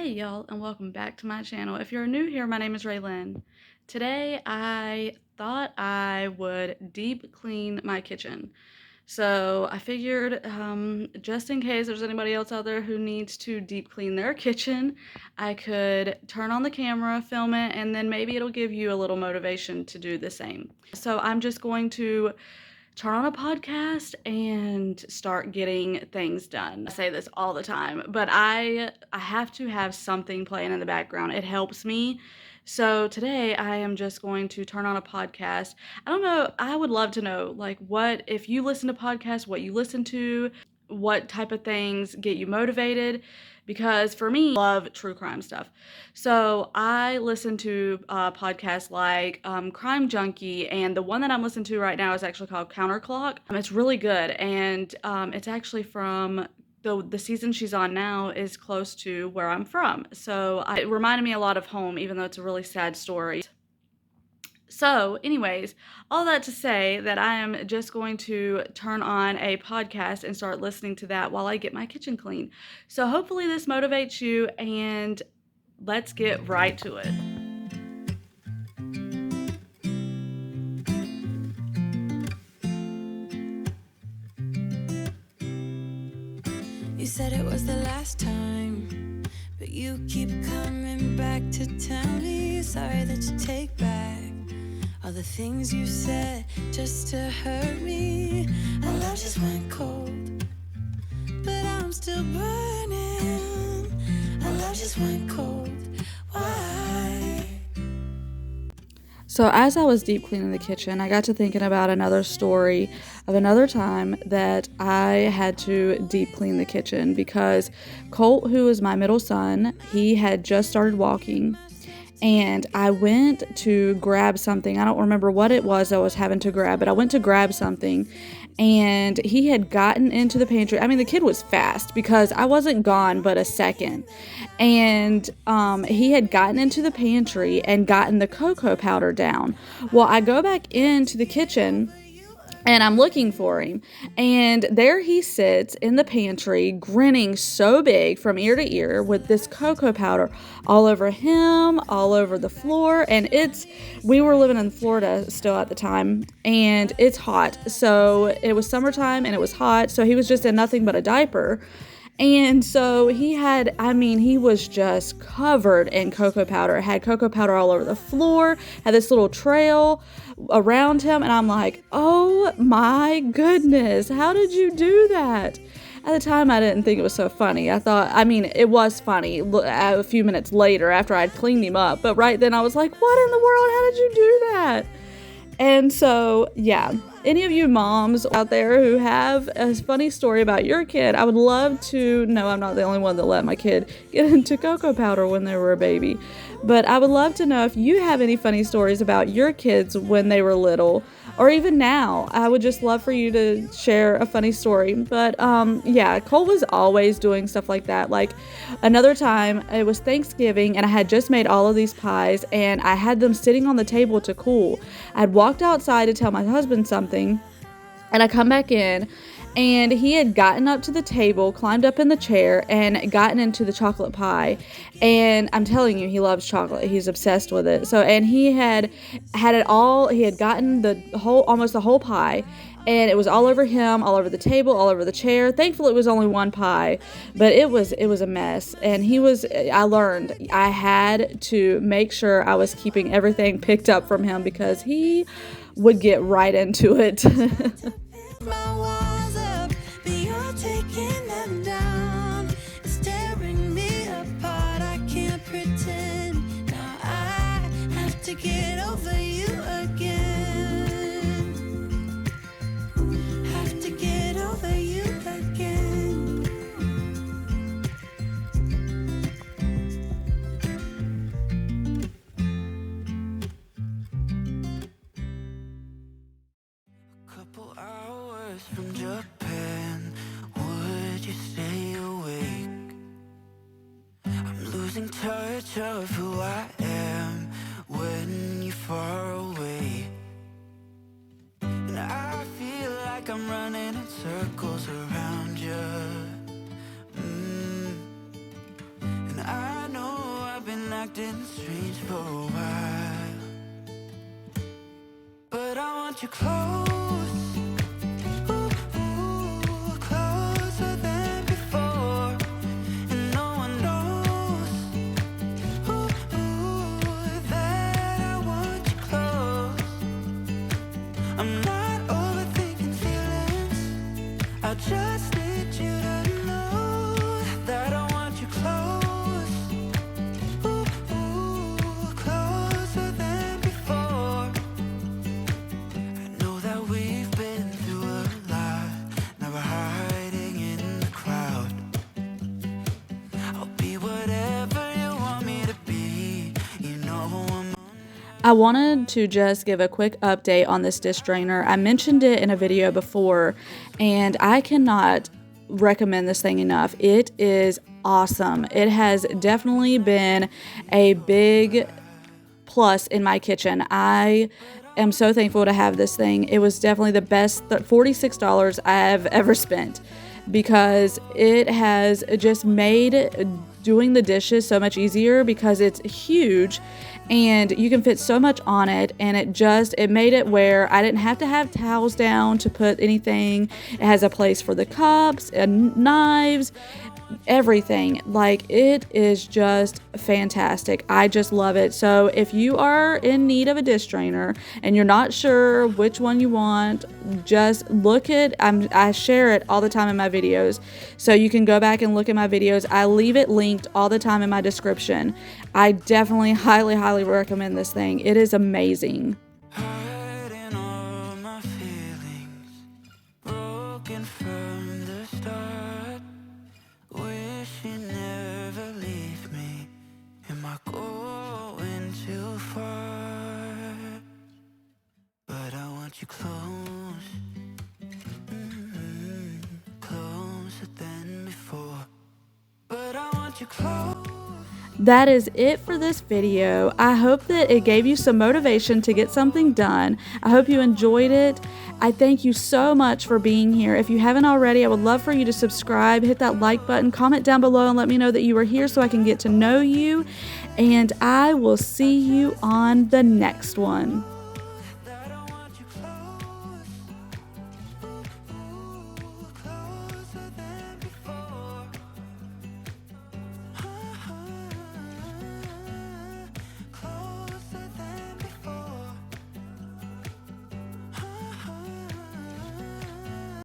Hey y'all, and welcome back to my channel. If you're new here, my name is Raylyn. Today I thought I would deep clean my kitchen. So I figured just in case there's anybody else out there who needs to deep clean their kitchen, I could turn on the camera, film it, and then maybe it'll give you a little motivation to do the same. So I'm just going to turn on a podcast and start getting things done. I say this all the time, but I have to have something playing in the background. It helps me. So today I am just going to turn on a podcast. I don't know, I would love to know like what if you listen to podcasts, what you listen to, what type of things get you motivated, because for me, I love true crime stuff. So I listen to podcasts like Crime Junkie, and the one that I'm listening to right now is actually called Counterclock. It's really good, and it's actually from the season she's on now is close to where I'm from. So it reminded me a lot of home, even though it's a really sad story. So anyways, all that to say that I am just going to turn on a podcast and start listening to that while I get my kitchen clean. So hopefully this motivates you, and let's get right to it. You said it was the last time, but you keep coming back to tell me sorry that you take back all the things you said just to hurt me. Our love just went cold, but I'm still burning. Our love just went cold. Why? So as I was deep cleaning the kitchen, I got to thinking about another story of another time that I had to deep clean the kitchen because Colt, who is my middle son, he had just started walking, and I went to grab something. I don't remember what it was I was having to grab, but I went to grab something, and he had gotten into the pantry. I mean, the kid was fast because I wasn't gone but a second. And he had gotten into the pantry and gotten the cocoa powder down. Well, I go back into the kitchen and I'm looking for him, and there he sits in the pantry grinning so big from ear to ear with this cocoa powder all over him, all over the floor. And we were living in Florida still at the time, and it's hot, so it was summertime and it was hot, so he was just in nothing but a diaper. And so he was just covered in cocoa powder. Had cocoa powder all over the floor, had this little trail around him. And I'm like, oh my goodness, how did you do that? At the time, I didn't think it was so funny. It was funny a few minutes later after I'd cleaned him up. But right then I was like, what in the world? How did you do that? And so, yeah, any of you moms out there who have a funny story about your kid, I would love to know. I'm not the only one that let my kid get into cocoa powder when they were a baby. But I would love to know if you have any funny stories about your kids when they were little, or even now. I would just love for you to share a funny story. But yeah, Cole was always doing stuff like that. Like another time, it was Thanksgiving, and I had just made all of these pies, and I had them sitting on the table to cool. I'd walked outside to tell my husband something, and I come back in, and he had gotten up to the table, climbed up in the chair, and gotten into the chocolate pie. And I'm telling you, he loves chocolate. He's obsessed with it. So, and he had it all. He had gotten almost the whole pie, and it was all over him, all over the table, all over the chair. Thankfully, it was only one pie, but it was a mess. And I learned I had to make sure I was keeping everything picked up from him because he would get right into it. My walls up, but you're taking them down. It's tearing me apart. I can't pretend. Now I have to get over you again. Have to get over you again. Couple hours from Japan, would you stay awake? I'm losing touch of who I am when you're far away. And I feel like I'm running in circles around you. And I know acting strange for a while, but I want you close, ooh, closer than before, and no one knows, ooh, that I want you close. I'm not overthinking feelings, I just need you to know that I want you close, ooh, closer than before. I know that we've been through a lot, now we're hiding in the crowd. I'll be whatever you want me to be, you know I'm. I wanted to just give a quick update on this dish drainer. I mentioned it in a video before, and I cannot recommend this thing enough. It is awesome. It has definitely been a big plus in my kitchen. I am so thankful to have this thing. It was definitely the best $46 I've ever spent, because it has just made doing the dishes so much easier, because it's huge and you can fit so much on it, and it made it where I didn't have to have towels down to put anything. It has a place for the cups and knives, everything. Like, it is just fantastic. I just love it. So if you are in need of a dish drainer and you're not sure which one you want, just look at, I share it all the time in my videos, so you can go back and look at my videos. I leave it linked all the time in my description. I definitely highly recommend this thing. It is amazing. Hiding all my feelings, broken from the start. Wish you never leave me. Am I going too far? But I want you close, closer than before. But I want you close. That is it for this video. I hope that it gave you some motivation to get something done. I hope you enjoyed it. I thank you so much for being here. If you haven't already, I would love for you to subscribe, hit that like button, comment down below, and let me know that you were here so I can get to know you. And I will see you on the next one.